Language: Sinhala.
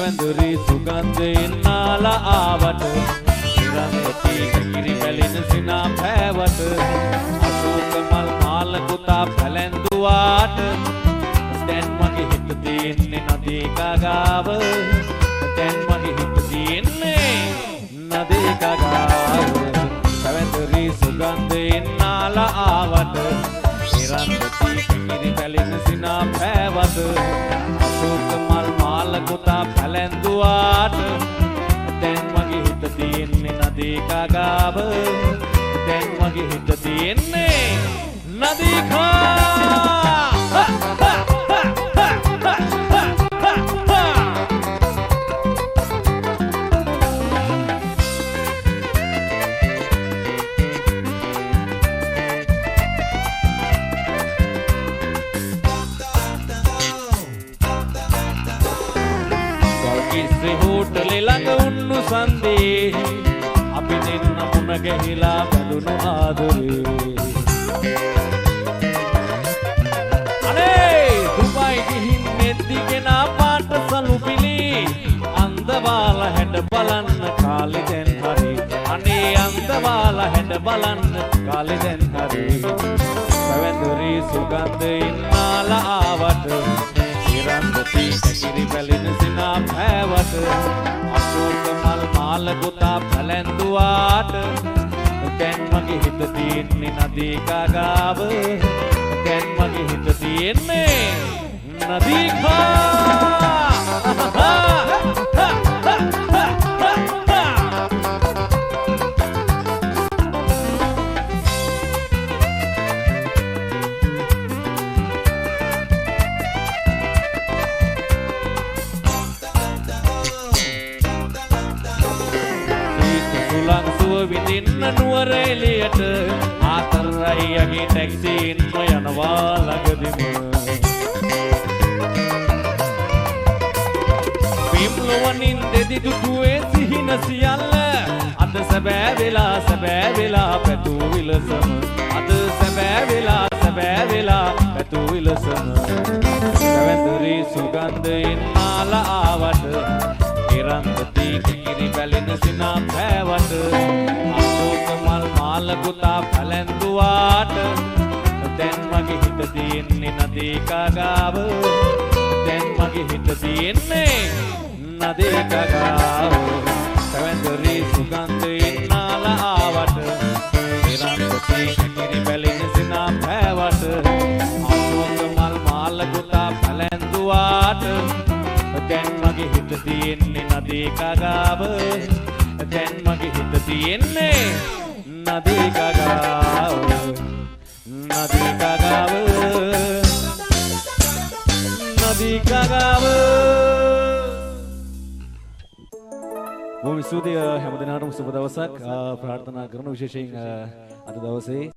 පැවැඳුරි සුගන්ධයෙන් නාලා ආවට නිරන්තී කිරි බැලින සිනා පෑවට අශෝක මල් මාල කුතා පැලැන්දුවාට දැන් මගේ හිත තියෙන්නේ නදී කගාව දැන් මගේ හිත තියෙන්නේ නදී කගාව පැවැඳුරි සුගන්ධයෙන් නාලා ආවට නිරන්තී කිරි බැලින සිනා පෑවට අශෝක මල් මාල කුතා පැලැන්දුවාට දැන් මගේ හිත තියෙන්නේ නදී කගාව දැන් මගේ හිත තියෙන්නේ නදී හෝටලේ ළඟ උන්නු සන්දේ අපි දෙන්න මුණ ගැහිලා බැඳුණු ආදරේ අනේ දුබයි ගිහින් නෙද්දිගෙන පාට සලුපිලි අන්දවාලා හැඩ බලන්න කාලේ දැන් හරි අනේ අන්දවාලා හැඩ බලන්න කාලේ දැන් හරි පැවැඳුරි සුගන්ධයෙන් නාලා ආවට නිරන්තී කිරි බැලින සිනා පෑවට අශෝක මල් මාල කුතා පැලැන්දුවාට දැන් මගේ හිත තියෙන්නේ නදී කගාව දැන් මගේ හිත තියෙන්නේ නදී විඳින්න නුවර එළියට ආතරයියගේ ටැක්සියෙන් යනවා ළඟදිම පිම්ලොවනින් දෙදි දුටුවේ සිහින සියල්ල අද සැබෑ වෙලා පැතූ විලසම අද සැබෑ වෙලා පැතූ විලසම පැවැඳුරි සුගන්ධයෙන් නාලා ආවට නිරන්තී කිරි බැලින සිනා පෑවට අශෝක මල් මාල කුතා පැලැන්දුවාට දැන් මගේ හිත තියෙන්නේ නදී කගාව දැන් මගේ හිත තියෙන්නේ නදී කගාව පැවැඳුරි සුගන්ධයෙන් නාලා ආවට නිරන්තී කිරි බැලින සිනා පෑවට අශෝක මල් මාල කුතා පැලැන්දුවාට දැන් මගේ හිත තියෙන්නේ නදී කගාව දැන් මගේ හිත තියෙන්නේ නදී කගාව නදී කගාව නදී කගාව බොහොම ස්තුතියි හැමදෙනාටම සුබ දවසක් ප්‍රාර්ථනා කරන විශේෂයෙන් අද දවසේ